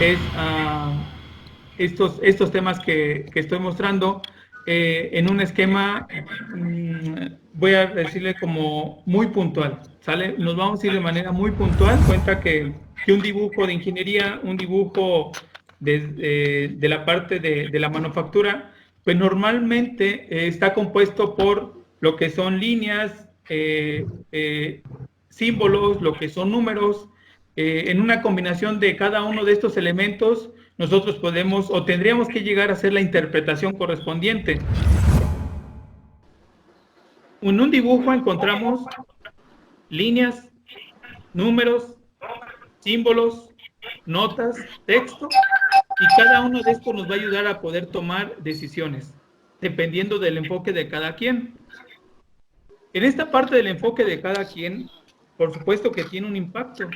es estos temas que estoy mostrando en un esquema, voy a decirle como muy puntual, ¿sale? Nos vamos a ir de manera muy puntual. Cuenta que un dibujo de ingeniería, un dibujo de la parte de la manufactura, pues normalmente está compuesto por lo que son líneas, símbolos, lo que son números. En una combinación de cada uno de estos elementos, nosotros podemos o tendríamos que llegar a hacer la interpretación correspondiente. En un dibujo encontramos líneas, números, símbolos, notas, texto, y cada uno de estos nos va a ayudar a poder tomar decisiones, dependiendo del enfoque de cada quien. En esta parte del enfoque de cada quien, por supuesto que tiene un impacto.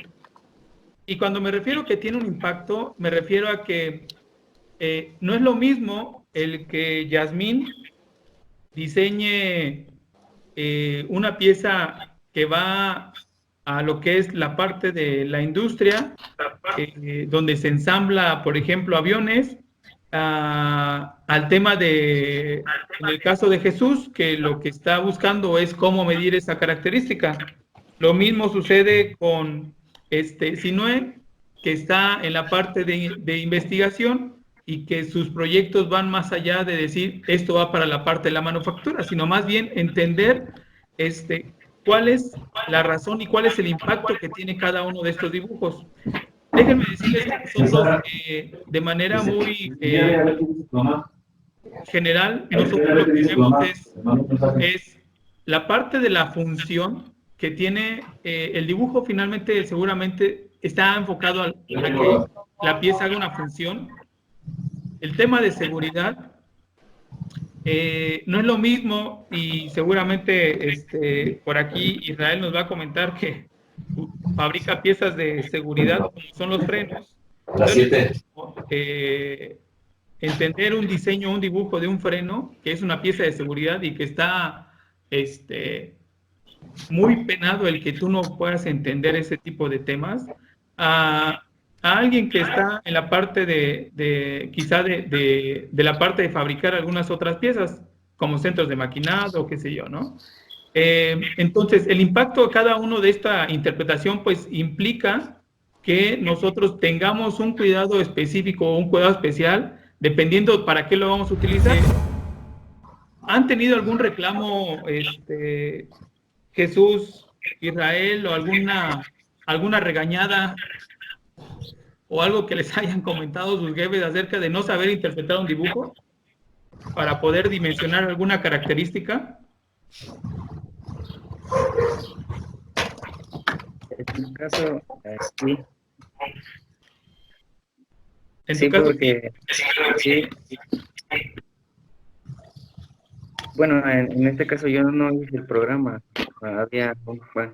Y cuando me refiero a que tiene un impacto, me refiero a que no es lo mismo el que Yasmín diseñe una pieza que va a lo que es la parte de la industria, donde se ensambla, por ejemplo, aviones, al tema en el caso de Jesús, que lo que está buscando es cómo medir esa característica. Lo mismo sucede con Sinue, que está en la parte de investigación y que sus proyectos van más allá de decir esto va para la parte de la manufactura, sino más bien entender cuál es la razón y cuál es el impacto que tiene cada uno de estos dibujos. Déjenme decirles que nosotros, de manera muy general, nosotros lo que vemos es la parte de la función que tiene el dibujo. Finalmente, seguramente está enfocado a que la pieza haga una función. El tema de seguridad no es lo mismo, y seguramente por aquí Israel nos va a comentar que fabrica piezas de seguridad como son los frenos. Las 7. Entender un diseño, un dibujo de un freno, que es una pieza de seguridad y que está muy penado el que tú no puedas entender ese tipo de temas, a alguien que está en la parte quizá de la parte de fabricar algunas otras piezas, como centros de maquinado, qué sé yo, ¿no? Entonces, el impacto de cada uno de esta interpretación, pues, implica que nosotros tengamos un cuidado específico o un cuidado especial, dependiendo para qué lo vamos a utilizar. ¿Han tenido algún reclamo, Jesús, Israel, o alguna regañada o algo que les hayan comentado sus jefes acerca de no saber interpretar un dibujo para poder dimensionar alguna característica? En mi caso, sí. ¿En Sí, tu caso? porque sí. Bueno, en este caso yo no hice el programa. Había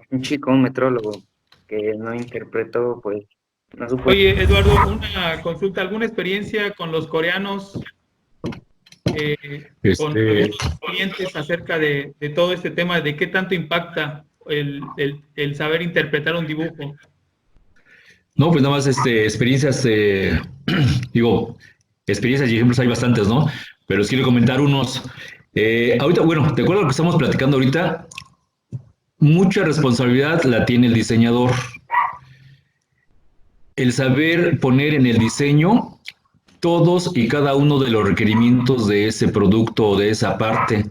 un chico, un metrólogo, que no interpretó, pues, no supo. Oye, Eduardo, una consulta, ¿alguna experiencia con los coreanos, con algunos clientes acerca de todo este tema, de qué tanto impacta el saber interpretar un dibujo? No, pues nada más experiencias, digo, experiencias y ejemplos hay bastantes, ¿no? Pero sí quiero comentar unos. Ahorita, bueno, de acuerdo a lo que estamos platicando ahorita, mucha responsabilidad la tiene el diseñador. El saber poner en el diseño todos y cada uno de los requerimientos de ese producto o de esa parte.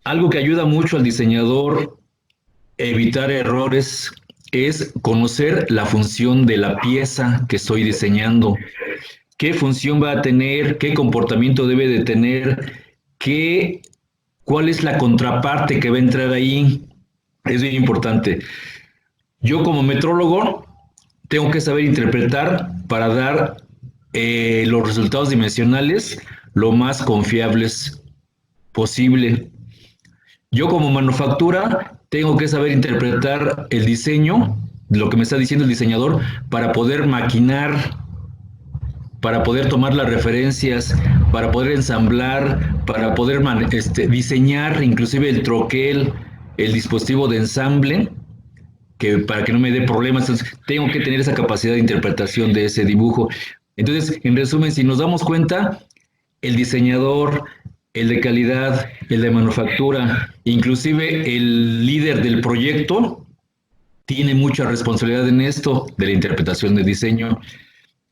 Algo que ayuda mucho al diseñador a evitar errores es conocer la función de la pieza que estoy diseñando. ¿Qué función va a tener? ¿Qué comportamiento debe de tener? ¿Cuál es la contraparte que va a entrar ahí? Es bien importante. Yo como metrólogo tengo que saber interpretar para dar los resultados dimensionales lo más confiables posible. Yo como manufactura tengo que saber interpretar el diseño, lo que me está diciendo el diseñador, para poder maquinar, para poder tomar las referencias, para poder ensamblar, para poder diseñar inclusive el troquel, el dispositivo de ensamble, que para que no me dé problemas, entonces tengo que tener esa capacidad de interpretación de ese dibujo. Entonces, en resumen, si nos damos cuenta, el diseñador, el de calidad, el de manufactura, inclusive el líder del proyecto, tiene mucha responsabilidad en esto de la interpretación de diseño.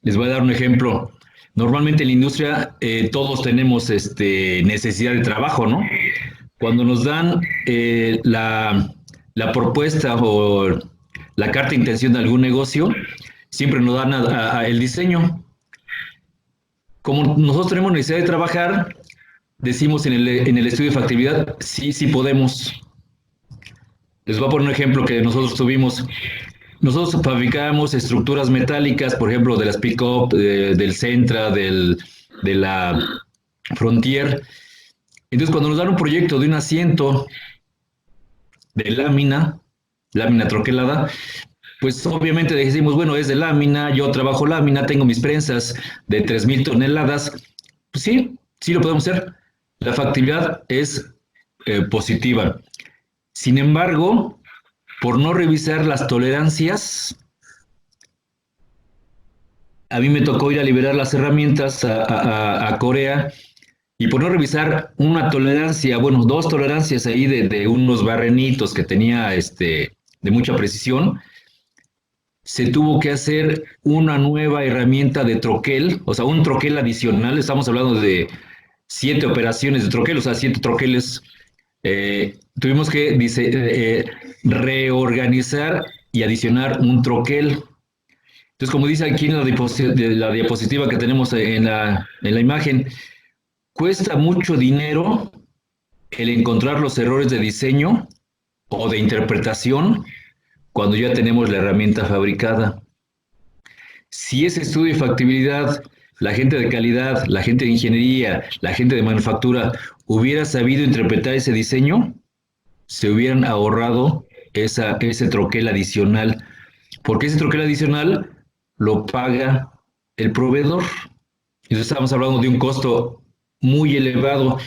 Les voy a dar un ejemplo. Normalmente en la industria todos tenemos necesidad de trabajo, ¿no? Cuando nos dan la propuesta o la carta de intención de algún negocio, siempre nos dan el diseño. Como nosotros tenemos necesidad de trabajar, decimos en el estudio de factibilidad, sí, sí podemos. Les voy a poner un ejemplo que nosotros tuvimos. Nosotros fabricábamos estructuras metálicas, por ejemplo, de las pick-up, del Sentra, de la Frontier. Entonces, cuando nos dan un proyecto de un asiento de lámina troquelada, pues obviamente decimos, bueno, es de lámina, yo trabajo lámina, tengo mis prensas de 3,000 toneladas. Pues sí, sí lo podemos hacer. La factibilidad es positiva. Sin embargo, por no revisar las tolerancias, a mí me tocó ir a liberar las herramientas a Corea, y por no revisar una tolerancia, bueno, 2 tolerancias ahí de unos barrenitos que tenía de mucha precisión, se tuvo que hacer una nueva herramienta de troquel, o sea, un troquel adicional. Estamos hablando de 7 operaciones de troquel, o sea, 7 troqueles. Tuvimos que reorganizar y adicionar un troquel. Entonces, como dice aquí en la diapositiva que tenemos en la imagen, cuesta mucho dinero el encontrar los errores de diseño o de interpretación cuando ya tenemos la herramienta fabricada. Si ese estudio de factibilidad, la gente de calidad, la gente de ingeniería, la gente de manufactura hubiera sabido interpretar ese diseño, se hubieran ahorrado ese troquel adicional, porque ese troquel adicional lo paga el proveedor. Entonces estamos hablando de un costo muy elevado,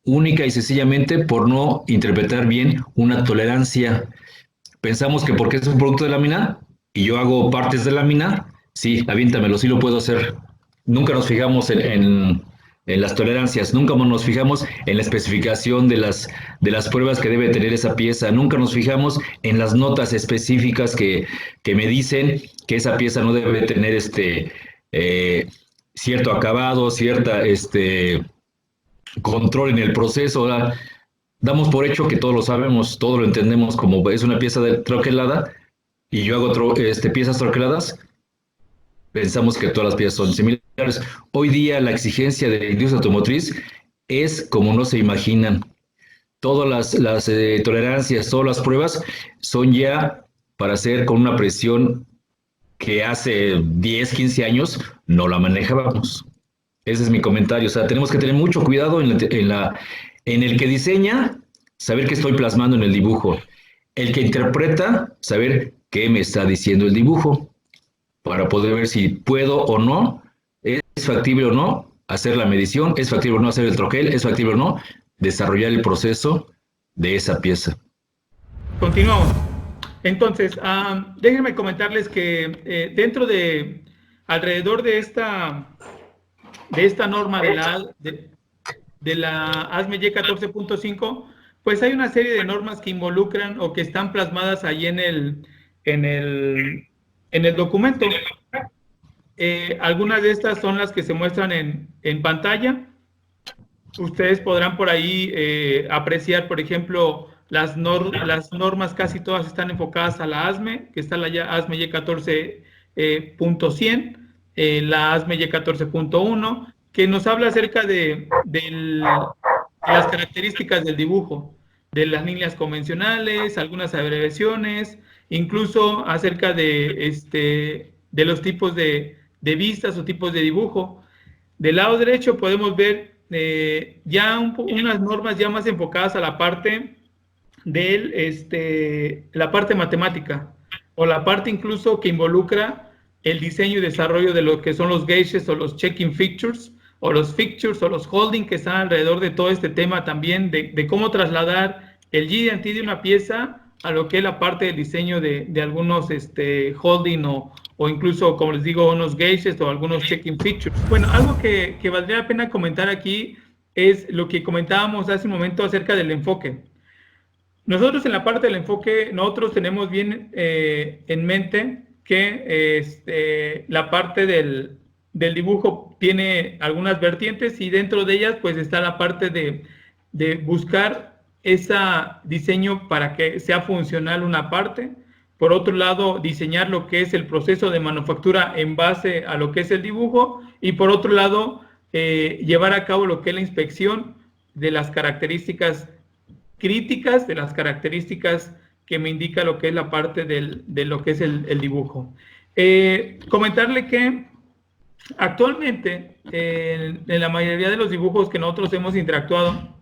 única y sencillamente por no interpretar bien una tolerancia. Pensamos que porque es un producto de lámina y yo hago partes de lámina, sí, aviéntamelo, sí lo puedo hacer. Nunca nos fijamos en las tolerancias, nunca nos fijamos en la especificación de las pruebas que debe tener esa pieza, nunca nos fijamos en las notas específicas que me dicen que esa pieza no debe tener cierto acabado, cierta control en el proceso. ¿Verdad? Damos por hecho que todos lo sabemos, todos lo entendemos como es una pieza troquelada y yo hago piezas troqueladas. Pensamos que todas las piezas son similares. Hoy día la exigencia de la industria automotriz es como no se imaginan. Todas las tolerancias, todas las pruebas son ya para hacer con una presión que hace 10, 15 años no la manejábamos. Ese es mi comentario. O sea, tenemos que tener mucho cuidado en el que diseña, saber qué estoy plasmando en el dibujo. El que interpreta, saber qué me está diciendo el dibujo, para poder ver si puedo o no, es factible o no hacer la medición, es factible o no hacer el troquel, es factible o no desarrollar el proceso de esa pieza. Continuamos. Entonces, déjenme comentarles que dentro de, alrededor de esta norma de la ASME Y 14.5, pues hay una serie de normas que involucran o que están plasmadas ahí en el documento. Algunas de estas son las que se muestran en pantalla. Ustedes podrán por ahí apreciar, por ejemplo, las normas casi todas están enfocadas a la ASME, que está la ASME Y 14.100, la ASME Y 14.1, que nos habla acerca de las características del dibujo, de las líneas convencionales, algunas abreviaciones, incluso acerca de los tipos de vistas o tipos de dibujo. Del lado derecho podemos ver ya unas normas ya más enfocadas a la parte la parte matemática, o la parte incluso que involucra el diseño y desarrollo de lo que son los gauges o los checking fixtures, o los fixtures o los holding, que están alrededor de todo este tema también de cómo trasladar el GD&T de una pieza a lo que es la parte del diseño de algunos holding o incluso, como les digo, unos gauges o algunos check-in features. Bueno, algo que valdría la pena comentar aquí es lo que comentábamos hace un momento acerca del enfoque. Nosotros en la parte del enfoque, nosotros tenemos bien en mente que la parte del dibujo tiene algunas vertientes y dentro de ellas pues está la parte de buscar ese diseño para que sea funcional una parte. Por otro lado, diseñar lo que es el proceso de manufactura en base a lo que es el dibujo y por otro lado, llevar a cabo lo que es la inspección de las características críticas, de las características que me indica lo que es la parte de lo que es el dibujo. Comentarle que actualmente en la mayoría de los dibujos que nosotros hemos interactuado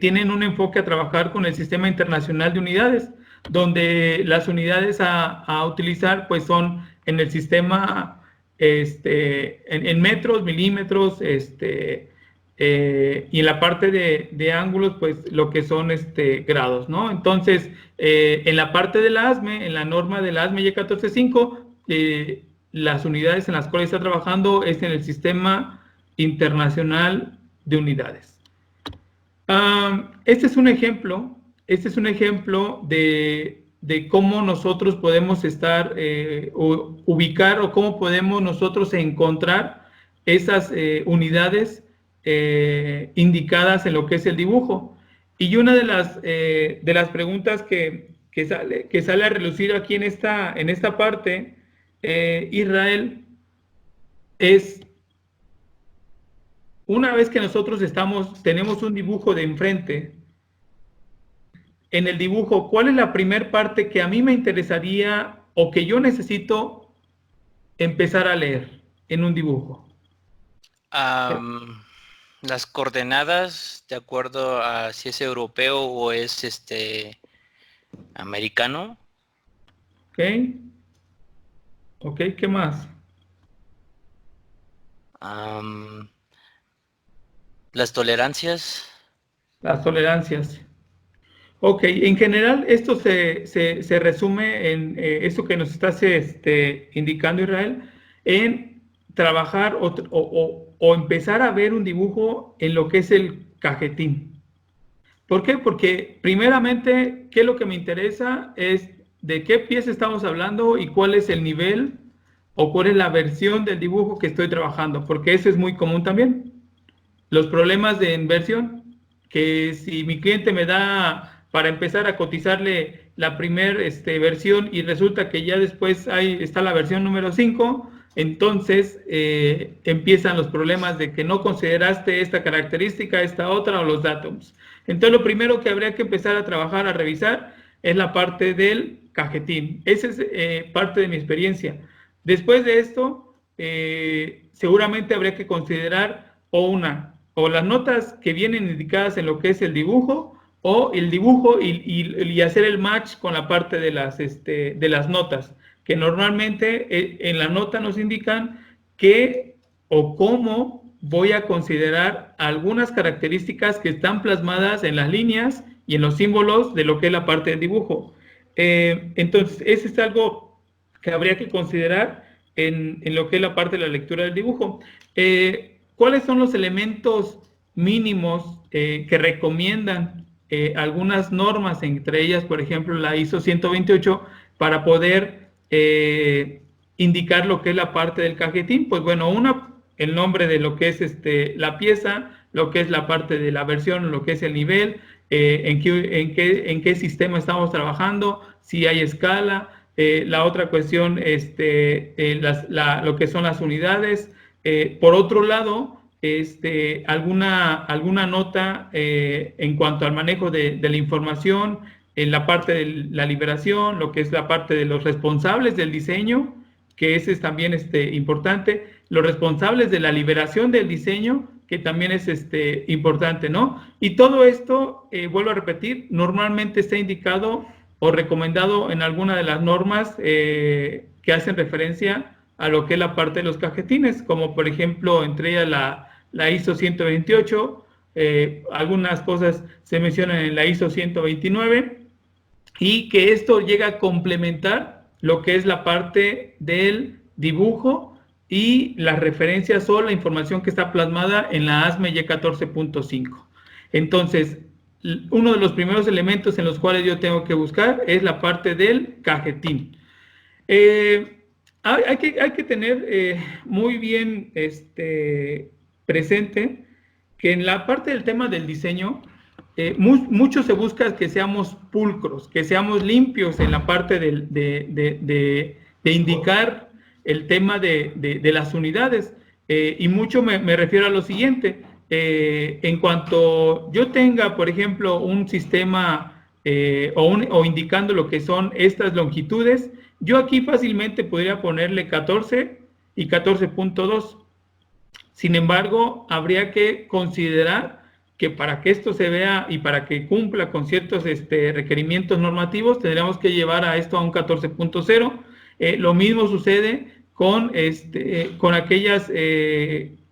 tienen un enfoque a trabajar con el Sistema Internacional de Unidades, donde las unidades a utilizar pues son en el sistema en metros, milímetros, y en la parte de ángulos, pues lo que son grados, ¿no? Entonces, en la parte de la ASME, en la norma de la ASME Y145, las unidades en las cuales está trabajando es en el Sistema Internacional de Unidades. Este es un ejemplo de cómo nosotros podemos estar, ubicar o cómo podemos nosotros encontrar esas unidades indicadas en lo que es el dibujo. Y una de las preguntas que sale a relucir aquí en esta parte, Israel, es una vez que nosotros tenemos un dibujo de enfrente, en el dibujo, ¿cuál es la primera parte que a mí me interesaría o que yo necesito empezar a leer en un dibujo? Las coordenadas, de acuerdo a si es europeo o es americano. Ok, ¿qué más? Las tolerancias. Las tolerancias. Ok, en general esto se resume en eso que nos estás indicando, Israel, en trabajar o empezar a ver un dibujo en lo que es el cajetín. ¿Por qué? Porque primeramente, ¿qué es lo que me interesa? Es de qué pieza estamos hablando y cuál es el nivel o cuál es la versión del dibujo que estoy trabajando, porque eso es muy común también. Los problemas de inversión, que si mi cliente me da para empezar a cotizarle la primera versión y resulta que ya después está la versión número 5, entonces empiezan los problemas de que no consideraste esta característica, esta otra o los datos. Entonces lo primero que habría que empezar a trabajar, a revisar, es la parte del cajetín. Esa es parte de mi experiencia. Después de esto, seguramente habría que considerar o las notas que vienen indicadas en lo que es el dibujo, o el dibujo y hacer el match con la parte de las notas, que normalmente en la nota nos indican qué o cómo voy a considerar algunas características que están plasmadas en las líneas y en los símbolos de lo que es la parte del dibujo. Entonces, eso es algo que habría que considerar en lo que es la parte de la lectura del dibujo. ¿Cuáles son los elementos mínimos que recomiendan algunas normas, entre ellas, por ejemplo, la ISO 128, para poder indicar lo que es la parte del cajetín? Pues bueno, el nombre de lo que es la pieza, lo que es la parte de la versión, lo que es el nivel, en qué sistema estamos trabajando, si hay escala, la otra cuestión, lo que son las unidades. Por otro lado, alguna nota en cuanto al manejo de la información, en la parte de la liberación, lo que es la parte de los responsables del diseño, que ese es también importante, los responsables de la liberación del diseño, que también es importante, ¿no? Y todo esto, vuelvo a repetir, normalmente está indicado o recomendado en alguna de las normas que hacen referencia a lo que es la parte de los cajetines, como por ejemplo, entre ellas la ISO 128, algunas cosas se mencionan en la ISO 129, y que esto llega a complementar lo que es la parte del dibujo y las referencias o la información que está plasmada en la ASME Y14.5. Entonces, uno de los primeros elementos en los cuales yo tengo que buscar es la parte del cajetín. Hay que tener muy bien presente que en la parte del tema del diseño, mucho se busca que seamos pulcros, que seamos limpios en la parte de indicar el tema de las unidades. Y mucho me refiero a lo siguiente. En cuanto yo tenga, por ejemplo, un sistema o indicando lo que son estas longitudes, yo aquí fácilmente podría ponerle 14 y 14.2. Sin embargo, habría que considerar que para que esto se vea y para que cumpla con ciertos requerimientos normativos, tendríamos que llevar a esto a un 14.0. Lo mismo sucede con aquellas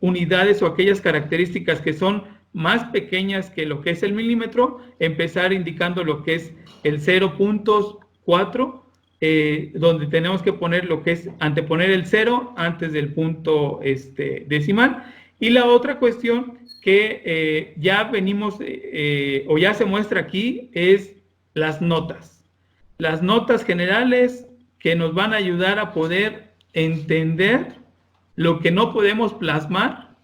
unidades o aquellas características que son más pequeñas que lo que es el milímetro, empezar indicando lo que es el 0.4, donde tenemos que poner lo que es anteponer el 0 antes del punto decimal. Y la otra cuestión que ya venimos o ya se muestra aquí es las notas. Las notas generales que nos van a ayudar a poder entender lo que no podemos plasmar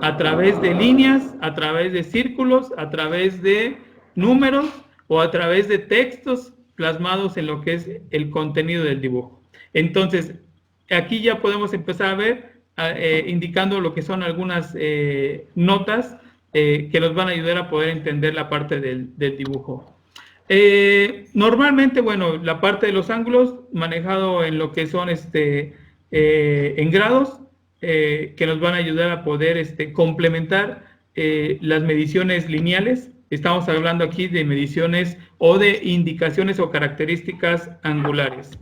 a través de líneas, a través de círculos, a través de números o a través de textos plasmados en lo que es el contenido del dibujo. Entonces, aquí ya podemos empezar a ver, indicando lo que son algunas notas que nos van a ayudar a poder entender la parte del dibujo. Normalmente, bueno, la parte de los ángulos manejado en lo que son en grados, que nos van a ayudar a poder complementar las mediciones lineales. Estamos hablando aquí de mediciones o de indicaciones o características angulares.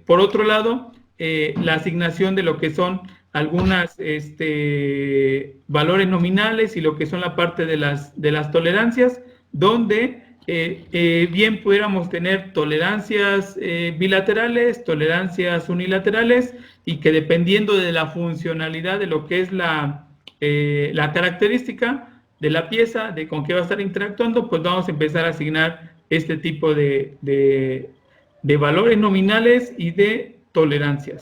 Por otro lado, la asignación de lo que son algunas valores nominales y lo que son la parte de las tolerancias, donde bien pudiéramos tener tolerancias bilaterales, tolerancias unilaterales, y que dependiendo de la funcionalidad de lo que es la característica de la pieza, de con qué va a estar interactuando, pues vamos a empezar a asignar este tipo de valores nominales y de tolerancias.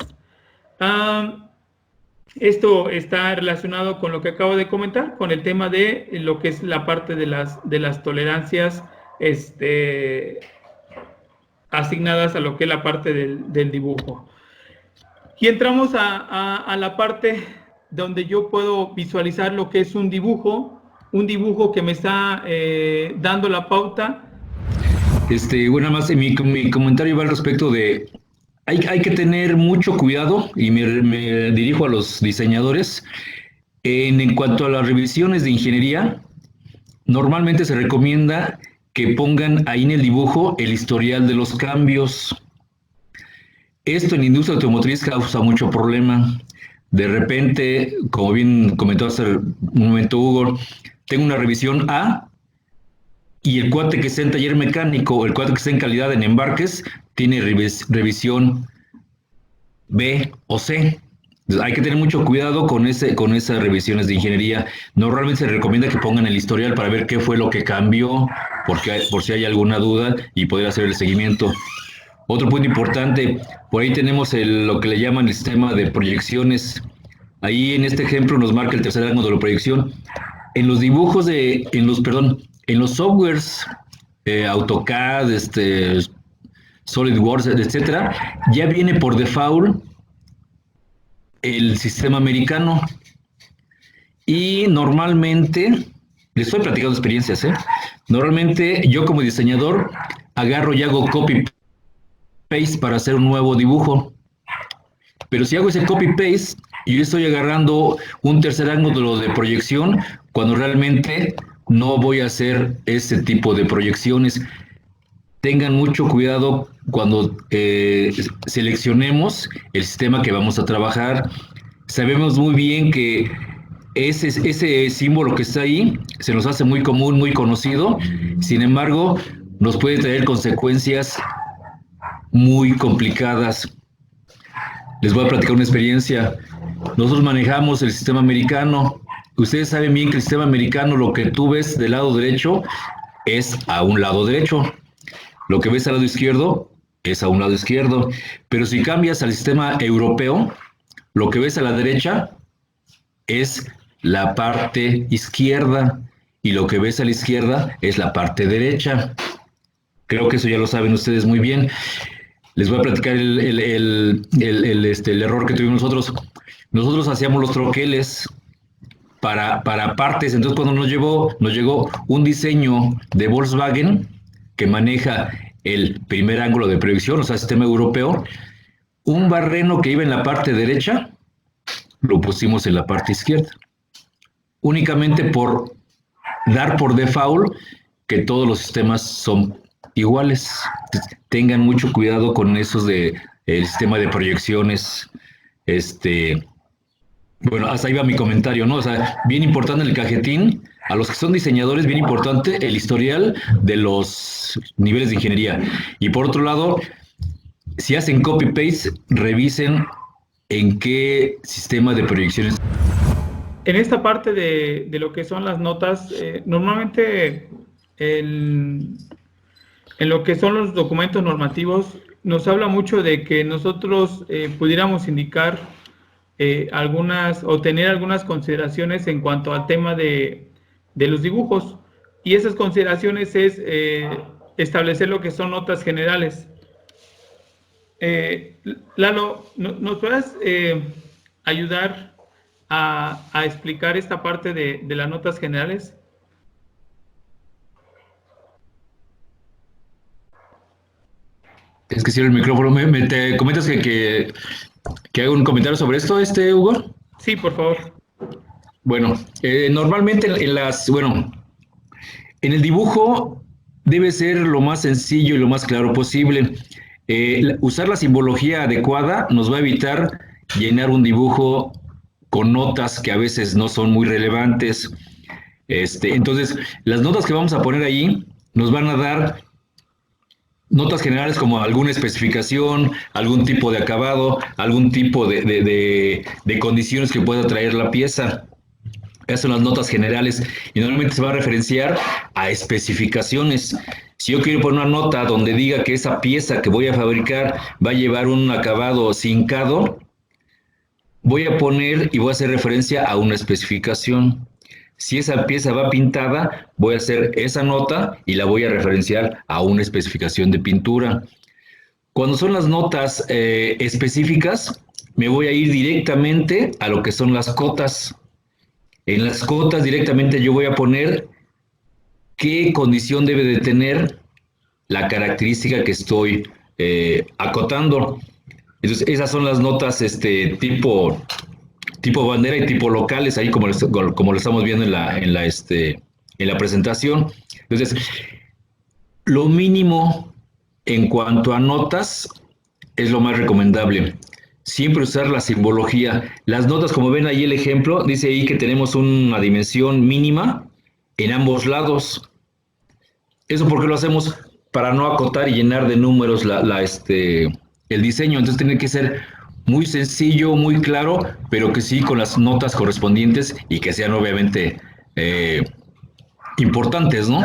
Esto está relacionado con lo que acabo de comentar, con el tema de lo que es la parte de las tolerancias asignadas a lo que es la parte del dibujo. Y entramos a la parte donde yo puedo visualizar lo que es un dibujo que me está dando la pauta. Bueno, más mi comentario va al respecto de hay que tener mucho cuidado, y me dirijo a los diseñadores, en cuanto a las revisiones de ingeniería. Normalmente se recomienda que pongan ahí en el dibujo el historial de los cambios. Esto en la industria automotriz causa mucho problema. De repente, como bien comentó hace un momento Hugo, tengo una revisión A y el cuate que está en taller mecánico o el cuate que está en calidad en embarques tiene revisión B o C. Entonces, hay que tener mucho cuidado con esas revisiones de ingeniería. Normalmente se recomienda que pongan el historial para ver qué fue lo que cambió, por si hay alguna duda y poder hacer el seguimiento. Otro punto importante, por ahí tenemos lo que le llaman el sistema de proyecciones. Ahí en este ejemplo nos marca el tercer ángulo de la proyección. En los dibujos en los softwares, AutoCAD, SolidWorks, etcétera, ya viene por default el sistema americano. Y normalmente, les estoy platicando experiencias, normalmente yo como diseñador agarro y hago copy-paste para hacer un nuevo dibujo. Pero si hago ese copy-paste, yo estoy agarrando un tercer ángulo de proyección cuando realmente no voy a hacer ese tipo de proyecciones. Tengan mucho cuidado cuando seleccionemos el sistema que vamos a trabajar. Sabemos muy bien que ese símbolo que está ahí se nos hace muy común, muy conocido. Sin embargo, nos puede traer consecuencias muy complicadas. Les voy a platicar una experiencia. Nosotros manejamos el sistema americano. Ustedes saben bien que el sistema americano, lo que tú ves del lado derecho es a un lado derecho. Lo que ves al lado izquierdo es a un lado izquierdo. Pero si cambias al sistema europeo, lo que ves a la derecha es la parte izquierda y lo que ves a la izquierda es la parte derecha. Creo que eso ya lo saben ustedes muy bien. Les voy a platicar el error que tuvimos nosotros. Nosotros hacíamos los troqueles para partes. Entonces, cuando nos llegó un diseño de Volkswagen que maneja el primer ángulo de proyección, o sea, sistema europeo, un barreno que iba en la parte derecha, lo pusimos en la parte izquierda. Únicamente por dar por default que todos los sistemas son iguales. Tengan mucho cuidado con esos el sistema de proyecciones. Bueno, hasta ahí va mi comentario, ¿no? O sea, bien importante el cajetín. A los que son diseñadores, bien importante el historial de los niveles de ingeniería. Y por otro lado, si hacen copy-paste, revisen en qué sistema de proyecciones. En esta parte de lo que son las notas, normalmente en lo que son los documentos normativos, nos habla mucho de que nosotros pudiéramos indicar algunas o tener algunas consideraciones en cuanto al tema de los dibujos. Y esas consideraciones es establecer lo que son notas generales. Lalo, ¿nos puedes ayudar a explicar esta parte de las notas generales? Es que cierro el micrófono. ¿Te comentas que haga un comentario sobre esto, Hugo? Sí, por favor. Bueno, normalmente en el dibujo debe ser lo más sencillo y lo más claro posible. Usar la simbología adecuada nos va a evitar llenar un dibujo con notas que a veces no son muy relevantes. Entonces, las notas que vamos a poner ahí nos van a dar notas generales como alguna especificación, algún tipo de acabado, algún tipo de condiciones que pueda traer la pieza. Esas son las notas generales y normalmente se va a referenciar a especificaciones. Si yo quiero poner una nota donde diga que esa pieza que voy a fabricar va a llevar un acabado cincado, voy a poner y voy a hacer referencia a una especificación. Si esa pieza va pintada, voy a hacer esa nota y la voy a referenciar a una especificación de pintura. Cuando son las notas específicas, me voy a ir directamente a lo que son las cotas. En las cotas directamente yo voy a poner qué condición debe de tener la característica que estoy acotando. Entonces, esas son las notas tipo bandera y tipo locales, ahí como lo estamos viendo en la presentación. Entonces, lo mínimo en cuanto a notas es lo más recomendable. Siempre usar la simbología. Las notas, como ven ahí el ejemplo, dice ahí que tenemos una dimensión mínima en ambos lados. ¿Eso por qué lo hacemos? Para no acotar y llenar de números el diseño. Entonces tiene que ser muy sencillo, muy claro, pero que sí con las notas correspondientes y que sean obviamente importantes, ¿no?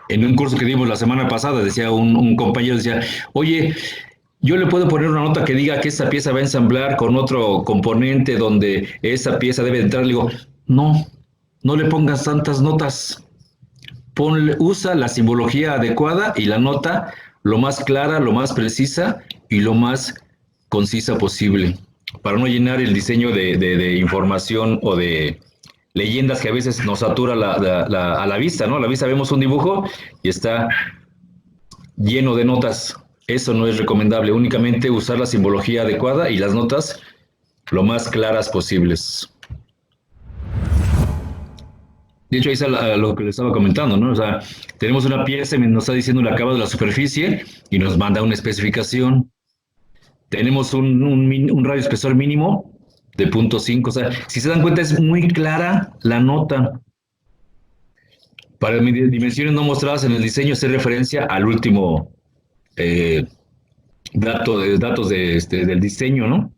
En un curso que dimos la semana pasada, decía un compañero, decía, oye, yo le puedo poner una nota que diga que esta pieza va a ensamblar con otro componente donde esa pieza debe entrar. Le digo, no le pongas tantas notas. Usa la simbología adecuada y la nota lo más clara, lo más precisa y lo más concisa posible, para no llenar el diseño de información o de leyendas que a veces nos satura a la vista, ¿no? A la vista vemos un dibujo y está lleno de notas. Eso no es recomendable, únicamente usar la simbología adecuada y las notas lo más claras posibles. De hecho, ahí está lo que les estaba comentando, ¿no? O sea, tenemos una pieza y nos está diciendo el acabado de la superficie y nos manda una especificación. Tenemos un radio espesor mínimo de 0.5. O sea, si se dan cuenta, es muy clara la nota. Para dimensiones no mostradas en el diseño, hacer referencia al último datos del diseño, ¿no?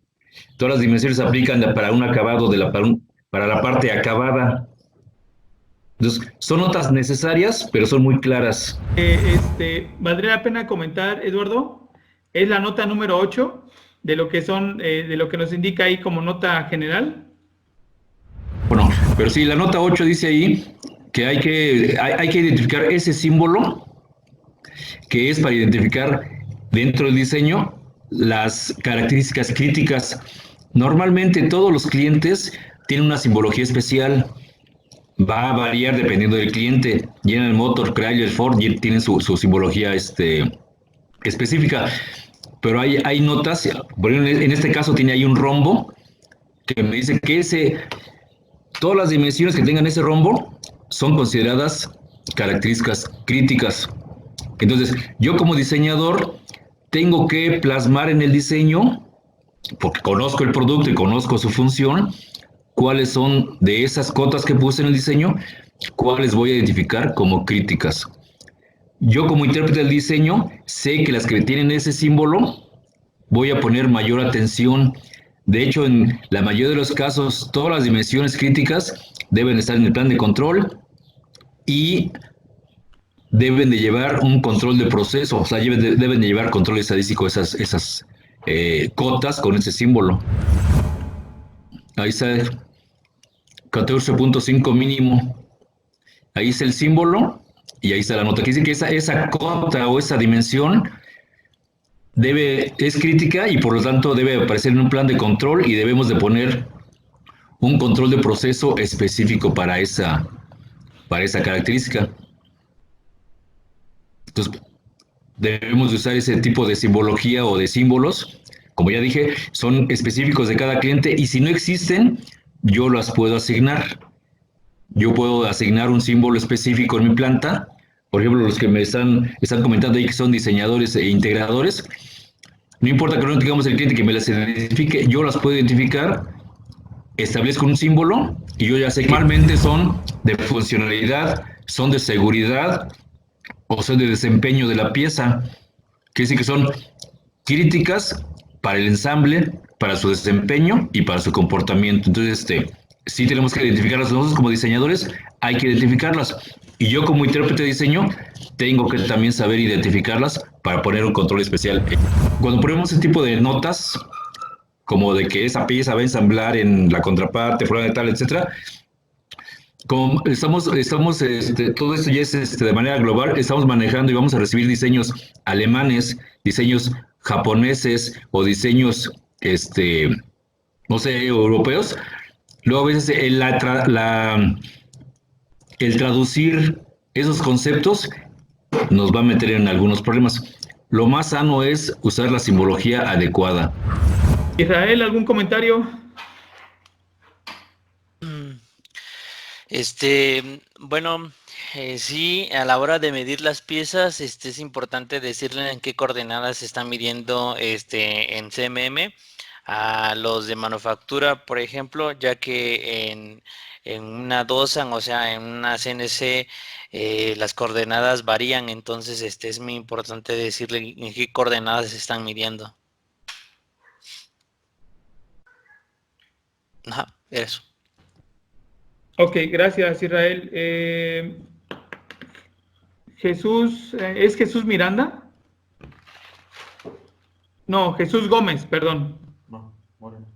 Todas las dimensiones se aplican para un acabado, para la parte acabada. Entonces, son notas necesarias, pero son muy claras. Valdría la pena comentar, Eduardo, es la nota número 8 de lo que de lo que nos indica ahí como nota general. Bueno, pero sí, la nota 8 dice ahí que hay que identificar ese símbolo que es para identificar dentro del diseño las características críticas. Normalmente todos los clientes tienen una simbología especial. Va a variar dependiendo del cliente. General Motors, Chrysler, Ford tienen su simbología específica. Pero hay notas, por ejemplo, en este caso tiene ahí un rombo que me dice que todas las dimensiones que tengan ese rombo son consideradas características críticas. Entonces, yo como diseñador tengo que plasmar en el diseño, porque conozco el producto y conozco su función, cuáles son de esas cotas que puse en el diseño, cuáles voy a identificar como críticas. Yo como intérprete del diseño sé que las que tienen ese símbolo voy a poner mayor atención. De hecho, en la mayoría de los casos, todas las dimensiones críticas deben estar en el plan de control y deben de llevar un control de proceso, o sea, deben de llevar control estadístico esas cotas con ese símbolo. Ahí está 14.5 mínimo. Ahí está el símbolo y ahí está la nota. Quiere decir que esa cota o esa dimensión es crítica y por lo tanto debe aparecer en un plan de control y debemos de poner un control de proceso específico para esa característica. Entonces, debemos de usar ese tipo de simbología o de símbolos. Como ya dije, son específicos de cada cliente y si no existen, yo las puedo asignar. Yo puedo asignar un símbolo específico en mi planta. Por ejemplo, los que me están comentando ahí que son diseñadores e integradores, no importa que no tengamos el cliente que me las identifique, yo las puedo identificar, establezco un símbolo y yo ya sé que normalmente son de funcionalidad, son de seguridad o son de desempeño de la pieza. Quiere decir que son críticas para el ensamble, para su desempeño y para su comportamiento. Entonces, sí tenemos que identificarlas nosotros como diseñadores, hay que identificarlas. Y yo como intérprete de diseño tengo que también saber identificarlas para poner un control especial. Cuando ponemos ese tipo de notas, como de que esa pieza va a ensamblar en la contraparte, fuera de tal, etcétera, como todo esto ya es de manera global, estamos manejando y vamos a recibir diseños alemanes, diseños japoneses o diseños, no sé, europeos. Luego a veces el traducir esos conceptos nos va a meter en algunos problemas. Lo más sano es usar la simbología adecuada. Israel, ¿algún comentario? Bueno, sí, a la hora de medir las piezas, es importante decirle en qué coordenadas se están midiendo en CMM a los de manufactura, por ejemplo, ya que en una DOSAN, o sea, en una CNC, las coordenadas varían, entonces es muy importante decirle en qué coordenadas se están midiendo. Ajá, eso. Ok, gracias, Israel. Jesús, ¿es Jesús Miranda? No, Jesús Gómez, perdón. No, Moreno.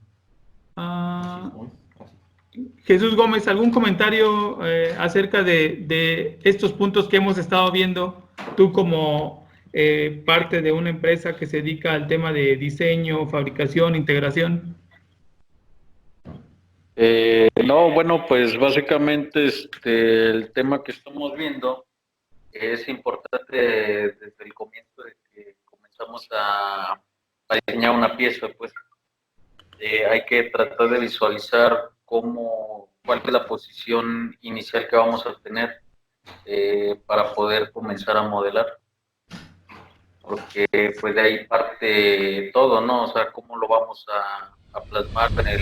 Jesús Gómez, ¿algún comentario acerca de estos puntos que hemos estado viendo tú como parte de una empresa que se dedica al tema de diseño, fabricación, integración? No, bueno, pues básicamente el tema que estamos viendo es importante desde el comienzo de que comenzamos a diseñar una pieza, pues hay que tratar de visualizar cuál es la posición inicial que vamos a tener para poder comenzar a modelar, porque pues de ahí parte todo, ¿no? O sea, cómo lo vamos a plasmar en el